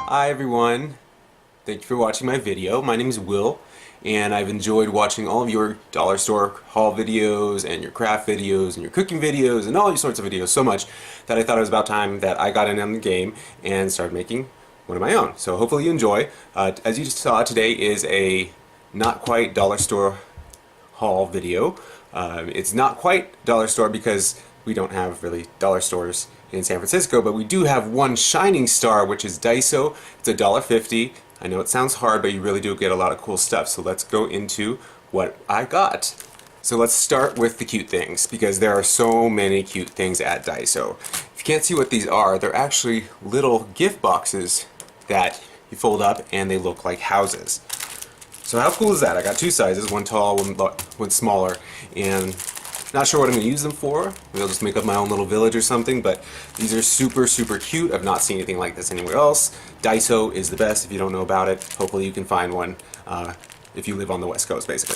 Hi everyone, thank you for watching my video. My name is Will and I've enjoyed watching all of your dollar store haul videos and your craft videos and your cooking videos and all these sorts of videos so much that I thought it was about time that I got in on the game and started making one of my own. So hopefully you enjoy. As you just saw, today is a not quite dollar store haul video. It's not quite dollar store because we don't have really dollar stores in San Francisco, but we do have one shining star, which is Daiso. It's $1.50. I know it sounds hard, but you really do get a lot of cool stuff. So let's go into what I got. So let's start with the cute things, because there are so many cute things at Daiso. If you can't see what these are, they're actually little gift boxes that you fold up and they look like houses. So how cool is that? I got two sizes, one tall, one smaller, and not sure what I'm going to use them for. Maybe I'll just make up my own little village or something, but these are super, super cute. I've not seen anything like this anywhere else. Daiso is the best if you don't know about it. Hopefully you can find one if you live on the West Coast, basically.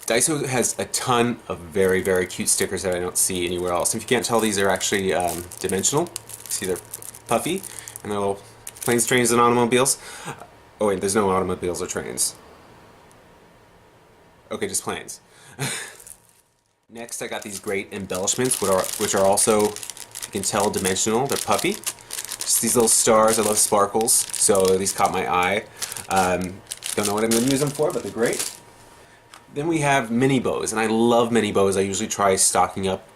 Daiso has a ton of very, very cute stickers that I don't see anywhere else. If you can't tell, these are actually dimensional. See, they're puffy, and they're little planes, trains, and automobiles. Oh wait, there's no automobiles or trains. Okay, just planes. Next, I got these great embellishments, which are also, you can tell, dimensional. They're puffy. Just these little stars. I love sparkles, so these caught my eye. Don't know what I'm going to use them for, but they're great. Then we have mini bows, and I love mini bows. I usually try stocking up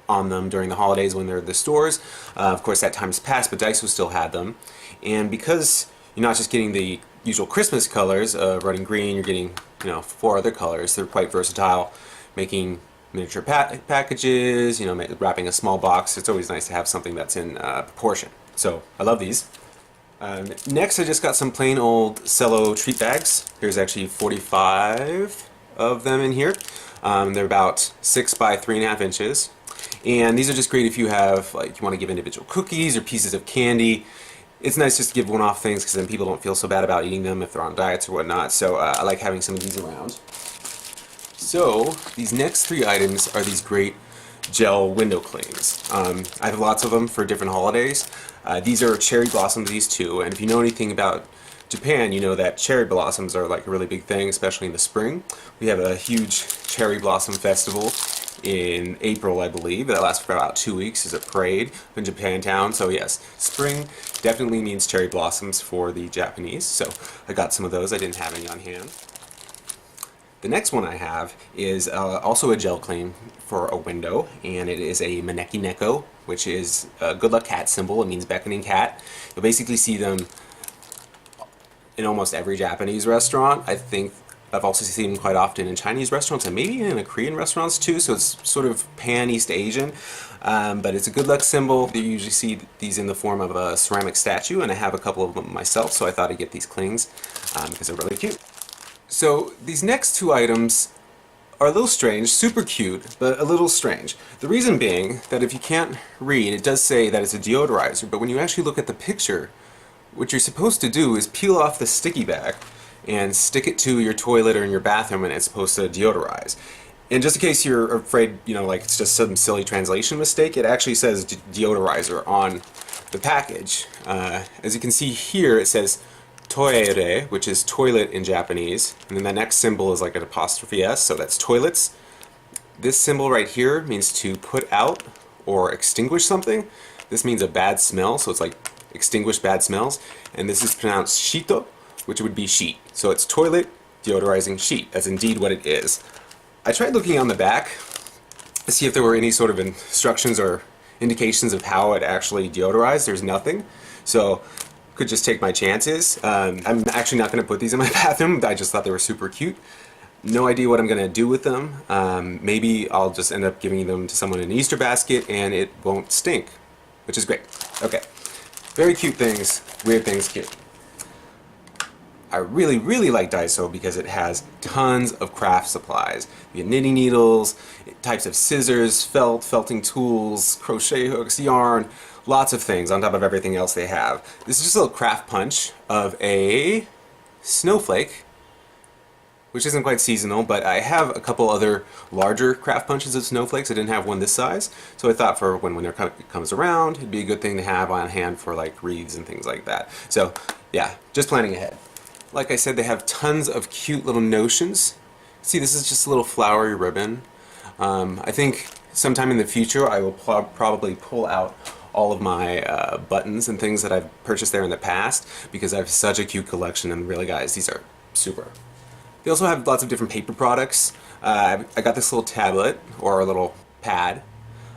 on them during the holidays when they're at the stores. Of course, that time's passed, but Daiso still had them. And because you're not just getting the usual Christmas colors, red and green, you're getting 4 other colors. They're quite versatile, making miniature packages, wrapping a small box. It's always nice to have something that's in proportion. So I love these. Next, I just got some plain old cello treat bags. There's actually 45 of them in here. They're about 6 by 3.5 inches. And these are just great if you have, like, you want to give individual cookies or pieces of candy. It's nice just to give one-off things because then people don't feel so bad about eating them if they're on diets or whatnot. So I like having some of these around. So these next 3 items are these great gel window clings. I have lots of them for different holidays. These are cherry blossoms, these two, and if you know anything about Japan, you know that cherry blossoms are like a really big thing, especially in the spring. We have a huge cherry blossom festival in April, I believe. That lasts for about 2 weeks. It's a parade in Japantown. So yes, spring definitely means cherry blossoms for the Japanese. So I got some of those. I didn't have any on hand. The next one I have is also a gel cling for a window, and it is a maneki neko, which is a good luck cat symbol. It means beckoning cat. You'll basically see them in almost every Japanese restaurant. I think I've also seen them quite often in Chinese restaurants and maybe in the Korean restaurants too, so it's sort of pan-East Asian. But it's a good luck symbol. You usually see these in the form of a ceramic statue, and I have a couple of them myself, so I thought I'd get these clings because they're really cute. So these next 2 items are a little strange, super cute, but a little strange. The reason being that if you can't read, it does say that it's a deodorizer, but when you actually look at the picture, what you're supposed to do is peel off the sticky back and stick it to your toilet or in your bathroom, and it's supposed to deodorize. And just in case you're afraid, like it's just some silly translation mistake, it actually says deodorizer on the package. As you can see here, it says toire, which is toilet in Japanese, and then the next symbol is like an apostrophe S, so that's toilets. This symbol right here means to put out or extinguish something. This means a bad smell, so it's like extinguish bad smells, and this is pronounced shito, which would be sheet. So it's toilet deodorizing sheet. That's indeed what it is. I tried looking on the back to see if there were any sort of instructions or indications of how it actually deodorized. There's nothing. So could just take my chances. I'm actually not going to put these in my bathroom. I just thought they were super cute. No idea what I'm going to do with them. Maybe I'll just end up giving them to someone in an Easter basket and it won't stink, which is great. Okay. Very cute things, weird things cute. I really, really like Daiso because it has tons of craft supplies. You get knitting needles, types of scissors, felting tools, crochet hooks, yarn, lots of things on top of everything else they have. This is just a little craft punch of a snowflake which isn't quite seasonal, but I have a couple other larger craft punches of snowflakes. I didn't have one this size, so I thought for when winter comes around, it'd be a good thing to have on hand for like wreaths and things like that. So yeah, just planning ahead. Like I said, they have tons of cute little notions. See, this is just a little flowery ribbon. I think sometime in the future I will probably pull out all of my buttons and things that I've purchased there in the past, because I have such a cute collection, and really guys, these are super. They also have lots of different paper products. I got this little tablet, or a little pad.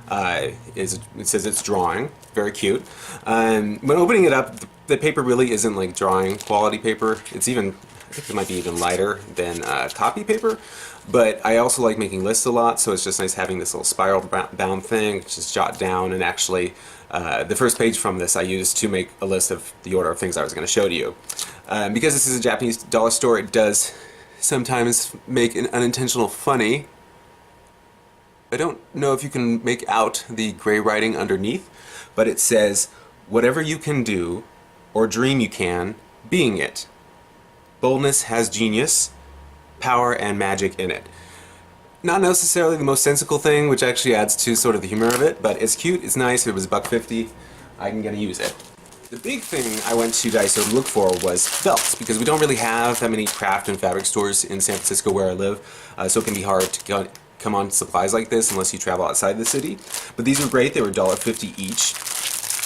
It says it's drawing, very cute. When opening it up, the paper really isn't like drawing quality paper. It's even, I think it might be even lighter than copy paper. But I also like making lists a lot, so it's just nice having this little spiral bound thing, just jot down. And actually, the first page from this I used to make a list of the order of things I was going to show to you. Because this is a Japanese dollar store, it does sometimes make an unintentional funny. I don't know if you can make out the gray writing underneath, but it says, "Whatever you can do, or dream you can, being it. Boldness has genius, power and magic in it." Not necessarily the most sensical thing, which actually adds to sort of the humor of it, but it's cute, it's nice, it was $1.50, I'm gonna use it. The big thing I went to Daiso to look for was felts, because we don't really have that many craft and fabric stores in San Francisco where I live, so it can be hard to come on supplies like this unless you travel outside the city. But these were great, they were $1.50 each.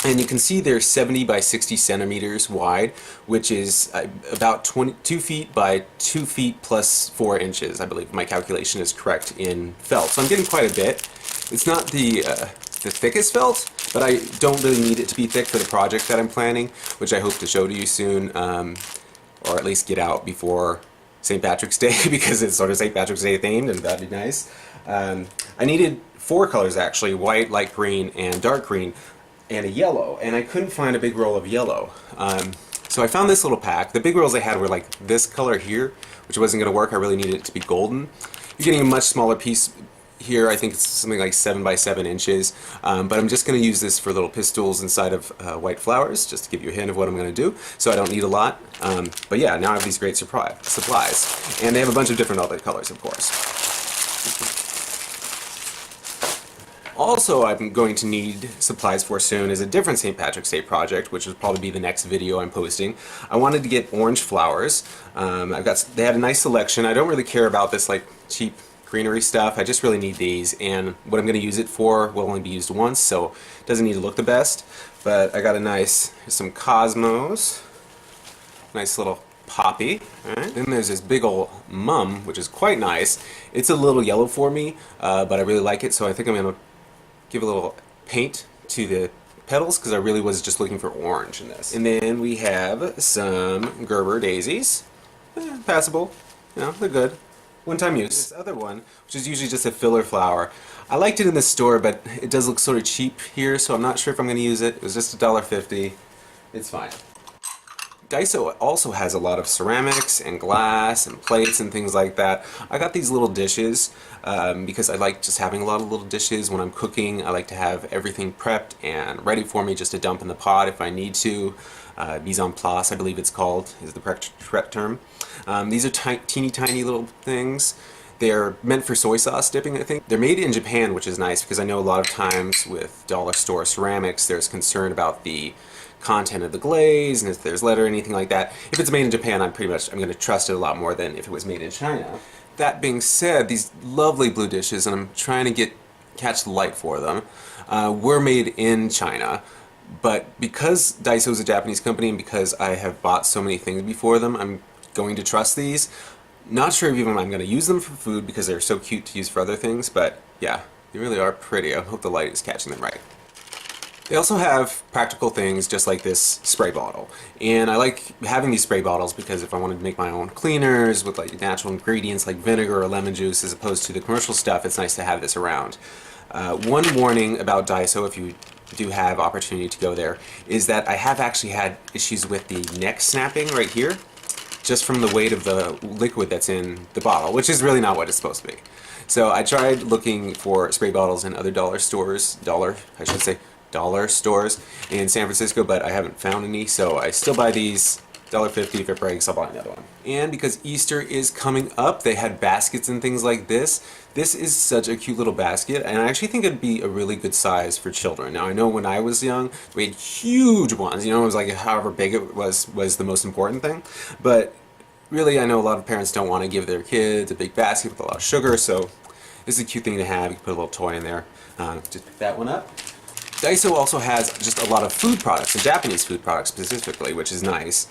And you can see they're 70 by 60 centimeters wide, which is about 2 feet by 2 feet plus 4 inches, I believe my calculation is correct, in felt. So I'm getting quite a bit. It's not the thickest felt, but I don't really need it to be thick for the project that I'm planning, which I hope to show to you soon, or at least get out before St. Patrick's Day, because it's sort of St. Patrick's Day themed, and that'd be nice. I needed 4 colors actually: white, light green, and dark green, and a yellow, and I couldn't find a big roll of yellow. So I found this little pack. The big rolls I had were like this color here, which wasn't going to work. I really needed it to be golden. You're getting a much smaller piece here. I think it's something like 7 by 7 inches, but I'm just going to use this for little pistils inside of white flowers, just to give you a hint of what I'm going to do, so I don't need a lot. But yeah, now I have these great supplies, and they have a bunch of different other colors, of course. Also, I'm going to need supplies for soon is a different St. Patrick's Day project, which will probably be the next video I'm posting. I wanted to get orange flowers. They had a nice selection. I don't really care about this like cheap greenery stuff. I just really need these, and what I'm going to use it for will only be used once, so it doesn't need to look the best. But I got some cosmos, nice little poppy. Alright. Then there's this big old mum, which is quite nice. It's a little yellow for me, but I really like it, so I think I'm going to give a little paint to the petals, because I really was just looking for orange in this. And then we have some Gerber daisies. Passable. You know, they're good. One-time use. This other one, which is usually just a filler flower. I liked it in the store, but it does look sort of cheap here, so I'm not sure if I'm going to use it. It was just $1.50. It's fine. Daiso also has a lot of ceramics and glass and plates and things like that. I got these little dishes because I like just having a lot of little dishes when I'm cooking. I like to have everything prepped and ready for me just to dump in the pot if I need to. Mise en place, I believe it's called, is the correct term. These are teeny tiny little things. They're meant for soy sauce dipping, I think. They're made in Japan, which is nice, because I know a lot of times with dollar store ceramics there's concern about the content of the glaze and if there's lead or anything like that. If it's made in Japan, I'm going to trust it a lot more than if it was made in China. That being said, these lovely blue dishes, and I'm trying to catch the light for them, were made in China. But because Daiso is a Japanese company, and because I have bought so many things before them, I'm going to trust these. Not sure if even I'm going to use them for food because they're so cute to use for other things, but yeah, they really are pretty. I hope the light is catching them right. They also have practical things just like this spray bottle, and I like having these spray bottles because if I wanted to make my own cleaners with like natural ingredients like vinegar or lemon juice as opposed to the commercial stuff, it's nice to have this around. One warning about Daiso, if you do have opportunity to go there, is that I have actually had issues with the neck snapping right here, just from the weight of the liquid that's in the bottle, which is really not what it's supposed to be. So I tried looking for spray bottles in other dollar stores in San Francisco, but I haven't found any, so I still buy these $1.50. If it breaks, I'll buy another one. And because Easter is coming up, they had baskets and things like this. This is such a cute little basket, and I actually think it'd be a really good size for children. Now, I know when I was young, we had huge ones. You know, it was like however big it was the most important thing. But really, I know a lot of parents don't want to give their kids a big basket with a lot of sugar, so this is a cute thing to have. You can put a little toy in there. Just pick that one up. Daiso also has just a lot of food products, and Japanese food products specifically, which is nice.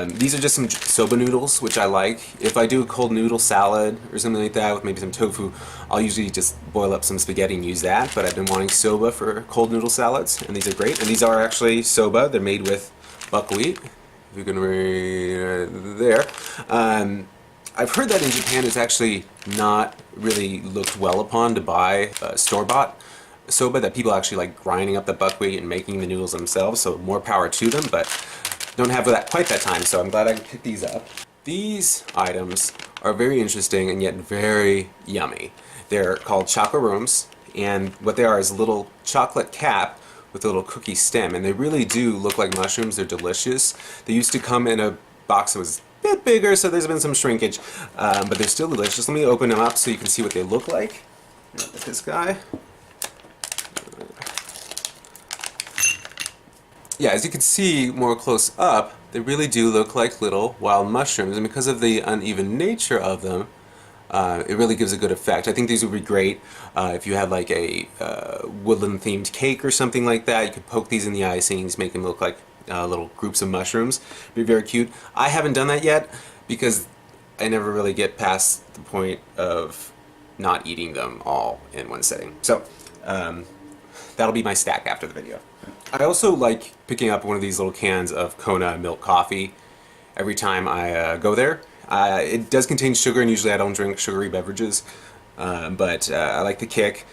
These are just some soba noodles, which I like. If I do a cold noodle salad or something like that with maybe some tofu, I'll usually just boil up some spaghetti and use that, but I've been wanting soba for cold noodle salads, and these are great. And these are actually soba. They're made with buckwheat, if you can read there. I've heard that in Japan it's actually not really looked well upon to buy store-bought soba, that people actually like grinding up the buckwheat and making the noodles themselves, so more power to them, but don't have that quite that time, so I'm glad I picked these up. These items are very interesting and yet very yummy. They're called chakarooms, and what they are is a little chocolate cap with a little cookie stem, and they really do look like mushrooms. They're delicious. They used to come in a box that was a bit bigger, so there's been some shrinkage, but they're still delicious. Let me open them up so you can see what they look like. This guy. Yeah, as you can see more close up, they really do look like little wild mushrooms, and because of the uneven nature of them, it really gives a good effect. I think these would be great if you had like a woodland themed cake or something like that. You could poke these in the icings, make them look like little groups of mushrooms. It'd be very cute. I haven't done that yet because I never really get past the point of not eating them all in one sitting. So that'll be my stack after the video. I also like picking up one of these little cans of Kona milk coffee every time I go there. It does contain sugar, and usually I don't drink sugary beverages, but I like the kick.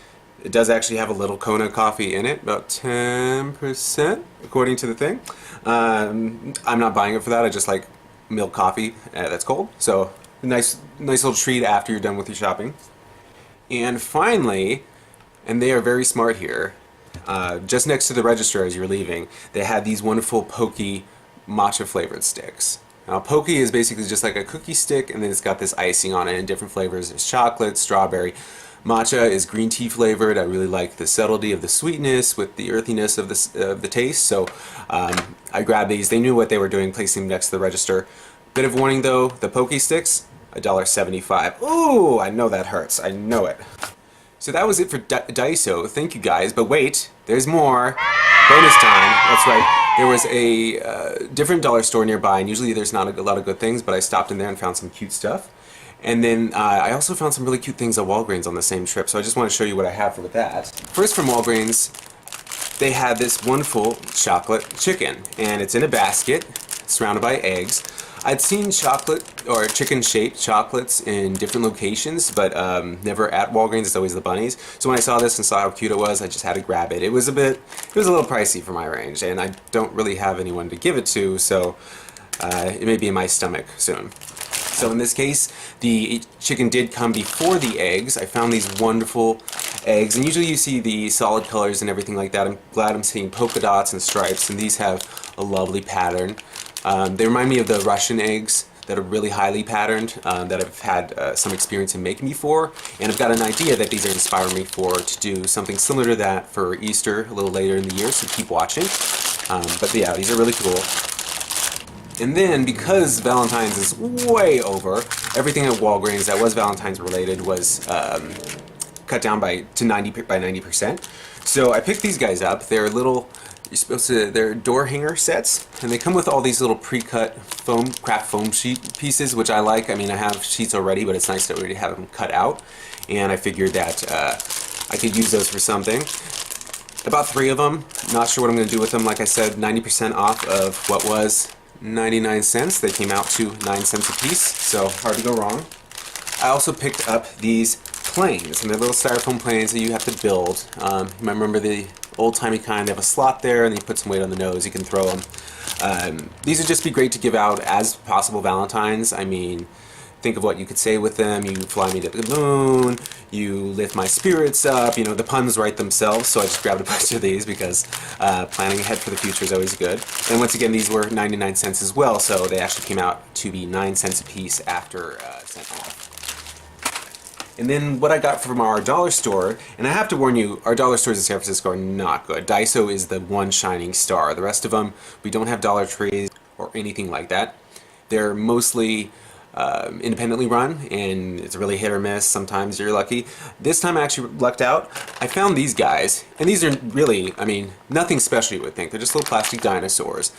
It does actually have a little Kona coffee in it, about 10% according to the thing. I'm not buying it for that. I just like milk coffee that's cold. So nice little treat after you're done with your shopping. And finally, and they are very smart here, just next to the register as you're leaving, they had these wonderful Pocky matcha flavored sticks. Now Pocky is basically just like a cookie stick, and then it's got this icing on it in different flavors. There's chocolate, strawberry. Matcha is green tea flavored. I really like the subtlety of the sweetness with the earthiness of the taste, so I grabbed these. They knew what they were doing, placing them next to the register. Bit of warning though, the Pocky sticks, $1.75. Ooh, I know that hurts. I know it. So that was it for Daiso. Thank you guys, but wait, there's more. Bonus time. That's right. There was a different dollar store nearby, and usually there's not a lot of good things, but I stopped in there and found some cute stuff. And then I also found some really cute things at Walgreens on the same trip, so I just want to show you what I have with that. First, from Walgreens, they had this wonderful chocolate chicken, and it's in a basket, surrounded by eggs. I'd seen chocolate or chicken-shaped chocolates in different locations, but never at Walgreens. It's always the bunnies. So when I saw this and saw how cute it was, I just had to grab it. It was a little pricey for my range, and I don't really have anyone to give it to, so it may be in my stomach soon. So in this case, the chicken did come before the eggs. I found these wonderful eggs, and usually you see the solid colors and everything like that. I'm glad I'm seeing polka dots and stripes, and these have a lovely pattern. They remind me of the Russian eggs that are really highly patterned, that I've had some experience in making before, and I've got an idea that these are inspiring me to do something similar to that for Easter a little later in the year, so keep watching. But yeah, these are really cool. And then, because Valentine's is way over, everything at Walgreens that was Valentine's related was cut down by 90%. So I picked these guys up. They're little, they're door hanger sets, and they come with all these little pre-cut craft foam sheet pieces, which I like. I mean, I have sheets already, but it's nice to already have them cut out, and I figured that I could use those for something. About 3 of them. Not sure what I'm going to do with them. Like I said, 90% off of what was 99 cents. They came out to 9 cents a piece, so hard to go wrong. I also picked up these planes, and they're little styrofoam planes that you have to build. You might remember the old-timey kind. They have a slot there, and you put some weight on the nose. You can throw them. These would just be great to give out as possible Valentines. I mean, think of what you could say with them. You fly me to the moon, you lift my spirits up, you know, the puns write themselves, so I just grabbed a bunch of these because planning ahead for the future is always good. And once again, these were 99 cents as well, so they actually came out to be 9 cents a piece after cent off. And then what I got from our dollar store, and I have to warn you, our dollar stores in San Francisco are not good. Daiso is the one shining star. The rest of them, we don't have Dollar Trees or anything like that. They're mostly independently run, and it's really hit or miss. Sometimes you're lucky. This time I actually lucked out. I found these guys, and these are really, I mean, nothing special you would think. They're just little plastic dinosaurs.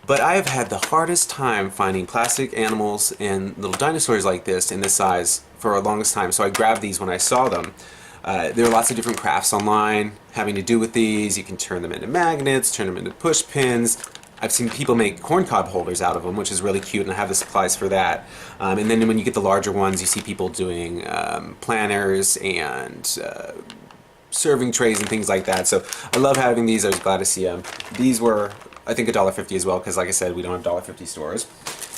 But I have had the hardest time finding plastic animals and little dinosaurs like this in this size for the longest time, so I grabbed these when I saw them. There are lots of different crafts online having to do with these. You can turn them into magnets, turn them into push pins. I've seen people make corncob holders out of them, which is really cute, and I have the supplies for that. And then when you get the larger ones, you see people doing planners and serving trays and things like that. So I love having these. I was glad to see them. These were, I think, $1.50 as well, because like I said, we don't have $1.50 stores.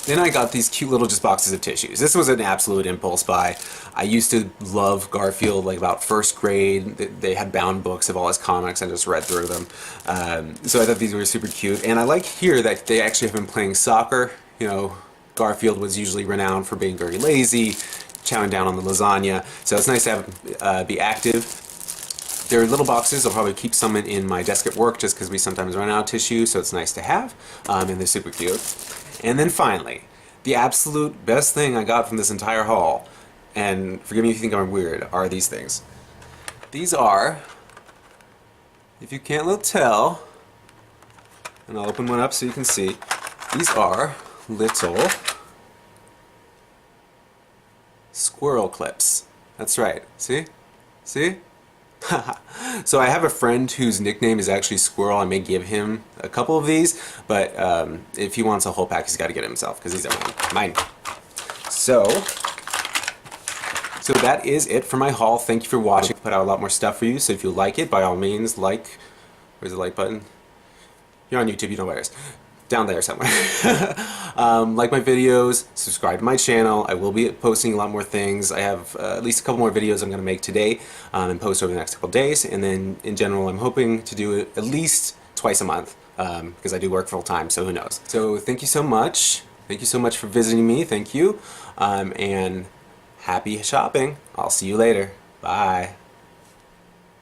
Then I got these cute little just boxes of tissues. This was an absolute impulse buy. I used to love Garfield, like about first grade. They had bound books of all his comics. I just read through them. So I thought these were super cute. And I like here that they actually have been playing soccer. You know, Garfield was usually renowned for being very lazy, chowing down on the lasagna. So it's nice to have be active. They're little boxes. I'll probably keep some in my desk at work just because we sometimes run out of tissue, so it's nice to have. And they're super cute. And then finally, the absolute best thing I got from this entire haul, and forgive me if you think I'm weird, are these things. These are, if you can't tell, and I'll open one up so you can see, these are little squirrel clips. That's right. See? See? So I have a friend whose nickname is actually Squirrel. I may give him a couple of these, but if he wants a whole pack, he's got to get it himself because these are mine. So that is it for my haul. Thank you for watching. I put out a lot more stuff for you, so if you like it, by all means, like. Where's the like button? You're on YouTube, you know where it is. Down there somewhere. Like my videos, subscribe to my channel. I will be posting a lot more things. I have at least a couple more videos I'm going to make today and post over the next couple days. And then in general, I'm hoping to do it at least twice a month because I do work full time, so who knows. So thank you so much. Thank you so much for visiting me. Thank you. And happy shopping. I'll see you later. Bye.